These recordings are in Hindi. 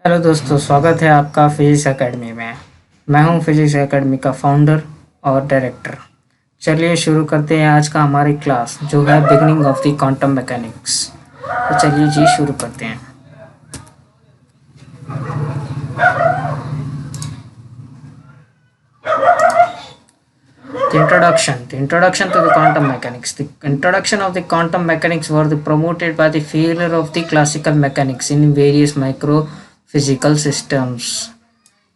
हेलो दोस्तों, स्वागत है आपका फिजिक्स एकेडमी में। मैं हूं फिजिक्स एकेडमी का फाउंडर और डायरेक्टर। चलिए शुरू करते हैं आज का हमारी क्लास, जो है beginning of the quantum mechanics. तो चलिए जी शुरू करते हैं। The introduction to the quantum mechanics. The introduction of the quantum mechanics were promoted by the failure of the classical mechanics in various microphysical systems.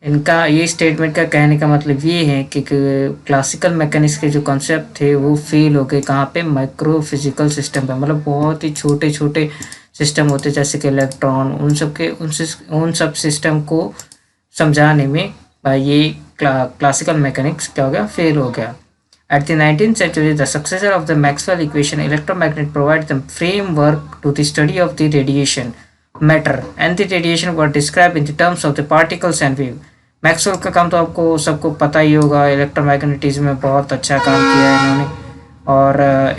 इनका ये स्टेटमेंट का कहने का मतलब ये है कि क्लासिकल मैकेनिक्स के जो कॉन्सेप्ट थे वो फेल हो गए। कहाँ पे? माइक्रो फिजिकल सिस्टम पे, मतलब बहुत ही छोटे छोटे सिस्टम होते जैसे कि इलेक्ट्रॉन, उन सब सिस्टम को समझाने में ये क्लासिकल मैकेनिक्स क्या हो गया? फेल हो गया। At the 19th century, the successor of the Maxwell equation, electromagnet provides the framework to the study of the radiation, matter, and the radiation were described in the terms of the particles and wave. Maxwell का काम तो आपको सबको पता ही होगा। इलेक्ट्रोमैग्नेटिज्म में बहुत अच्छा काम किया है इन्होंने, और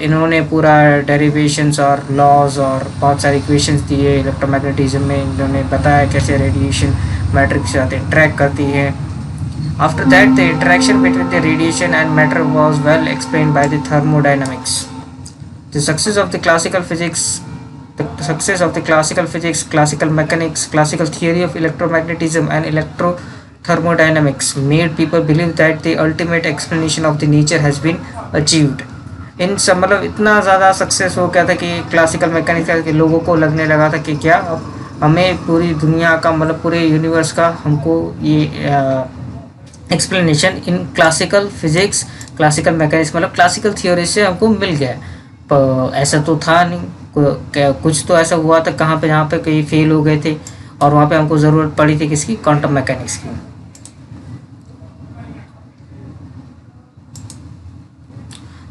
इन्होंने पूरा डेरिवेशंस और लॉज और बहुत सारे इक्वेशंस दिए इलेक्ट्रोमैग्नेटिज्म में। इन्होंने बताया कैसे रेडिएशन मैटर के साथ इंटरेक्ट करती है। After that, the interaction between the radiation and matter was well explained by the thermodynamics. The success of the classical physics, classical mechanics, classical theory of electromagnetism, and electrothermodynamics made people believe that the ultimate explanation of the nature has been achieved. इन सब मतलब इतना ज़्यादा सक्सेस हो गया था कि क्लासिकल मैकेनिक्स के लोगों को लगने लगा था कि क्या अब हमें पूरी दुनिया का, मतलब पूरे यूनिवर्स का हमको ये explanation in classical physics, classical mechanics, मतलब क्लासिकल थ्योरी से हमको मिल गया। पर ऐसा तो था नहीं, कुछ तो ऐसा हुआ था कहाँ पे जहाँ पे कहीं फेल हो गए थे, और वहाँ पे हमको ज़रूरत पड़ी थी किसकी? क्वांटम मैकेनिक्स की।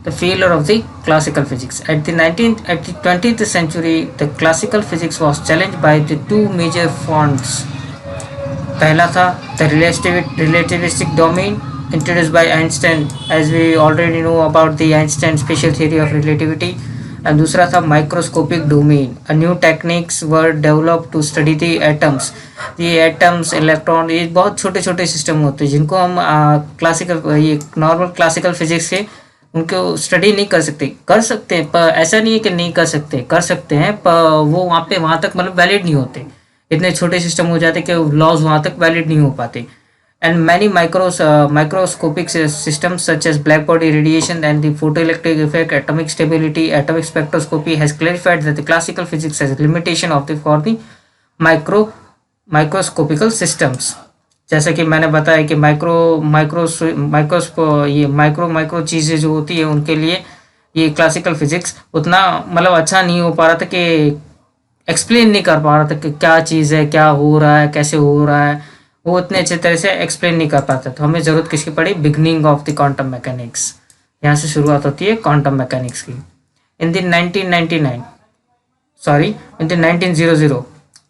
The failure of the classical physics. At the 20th century, the classical physics was challenged by the two major fronts. पहला था the relativistic domain introduced by Einstein, as we already know about the Einstein special theory of relativity, and दूसरा था microscopic domain. A new techniques were developed to study the atoms. ये एटम्स, इलेक्ट्रॉन, ये बहुत छोटे छोटे सिस्टम होते हैं जिनको हम ये नॉर्मल क्लासिकल फिजिक्स के उनको स्टडी नहीं कर सकते हैं, पर ऐसा नहीं है कि नहीं कर सकते हैं, पर वो वहाँ तक मतलब वैलिड नहीं होते। इतने छोटे सिस्टम हो जाते कि लॉज वहाँ तक वैलिड नहीं हो पाते। And many microscopic systems such as black body radiation and the photoelectric effect, atomic stability, atomic spectroscopy has clarified that the classical physics has limitation of the for the microscopical systems. जैसा कि मैंने बताया कि माइक्रो चीज़ें जो होती है उनके लिए ये क्लासिकल फिजिक्स उतना मतलब अच्छा नहीं हो पा रहा था कि एक्सप्लेन नहीं कर पा रहा था कि क्या चीज़ है, क्या हो रहा है, कैसे हो रहा है, वो उतने अच्छे तरह से एक्सप्लेन नहीं कर पाता। तो हमें ज़रूरत किसकी पड़ी? Beginning of the quantum mechanics. यहाँ से शुरुआत होती है क्वांटम मैकेनिक्स की। In the 1900,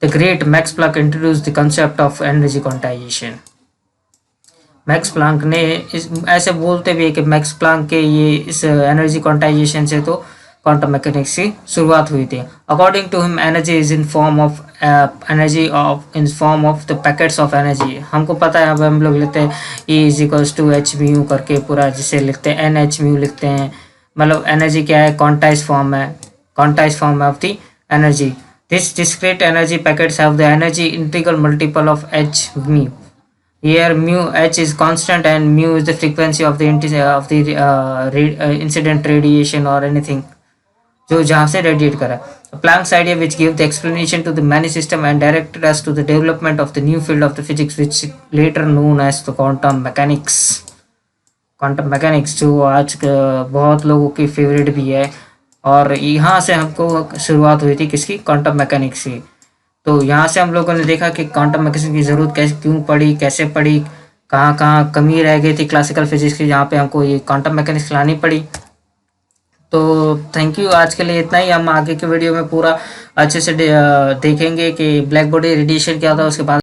the great Max Planck introduce the concept of energy quantization. Max Planck ने ऐसे बोलते भी है कि मैक्स प्लैंक के ये इस एनर्जी क्वांटाइजेशन से तो क्वांटम मैकेनिक्स की शुरुआत हुई थी। According to him, energy is in form of the packets of energy. हमको पता है, अब हम लोग लिखते हैं E=h/μ करके पूरा, जिसे लिखते हैं NH/μ लिखते हैं। मतलब एनर्जी क्या है? Quantize form of the energy. This discrete energy packets have the energy integral multiple of h/μ. Here h is constant and mu is the frequency of the incident radiation or anything जो जहाँ से रेडिएट करा। Planck's idea which gave the explanation to the many system and directed us to the development of the new field of the physics which later known as the quantum mechanics. Quantum mechanics जो आज बहुत लोगों की फेवरेट भी है, और यहाँ से हमको शुरुआत हुई थी किसकी? क्वांटम मैकेनिक्स की। तो यहाँ से हम लोगों ने देखा कि क्वांटम मैकेनिक्स की ज़रूरत क्यों पड़ी, कैसे पड़ी, कहाँ कहाँ कमी रह गई थी क्लासिकल फिजिक्स की, जहाँ पे हमको ये क्वांटम मैकेनिक्स लानी पड़ी। तो थैंक यू, आज के लिए इतना ही। हम आगे के वीडियो में पूरा अच्छे से देखेंगे कि ब्लैक बॉडी रेडिएशन क्या होता है, उसके बाद